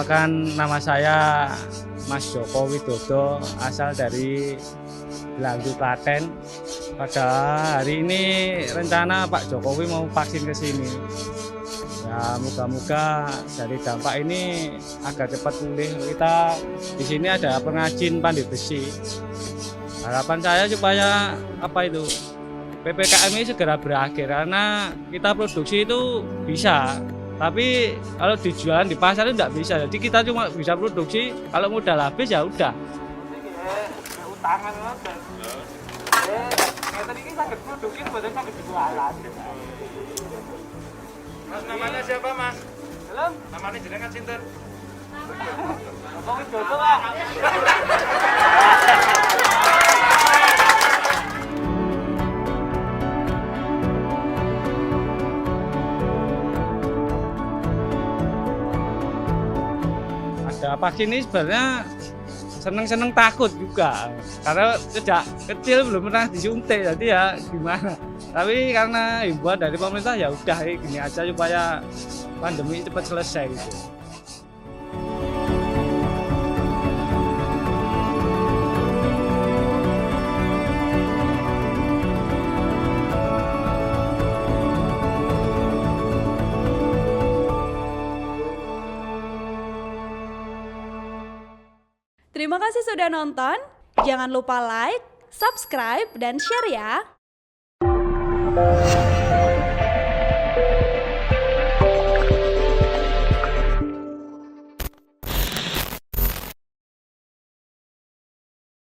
Perkenalkan, nama saya Mas Joko Widodo, asal dari Belanggu, Klaten. Pada hari ini rencana Pak Jokowi mau vaksin ke sini. Ya, moga-moga dari dampak ini agar cepat pulih. Kita di sini ada pengrajin pandai besi. Harapan saya supaya PPKM ini segera berakhir, karena kita produksi itu bisa, tapi kalau dijualan di pasar itu tidak bisa. Jadi kita cuma bisa produksi, kalau modal habis ya udah. Mas, namanya siapa, Mas? Halo? Namanya jenengan sinten? Joko Widodo, Pak. Ada vaksin ini sebenarnya seneng-seneng takut juga, karena sejak kecil belum pernah disuntik, jadi ya gimana. Tapi karena himbauan dari pemerintah ya udah gini aja supaya pandemi cepat selesai gitu. Terima kasih sudah nonton. Jangan lupa like, subscribe, dan share ya.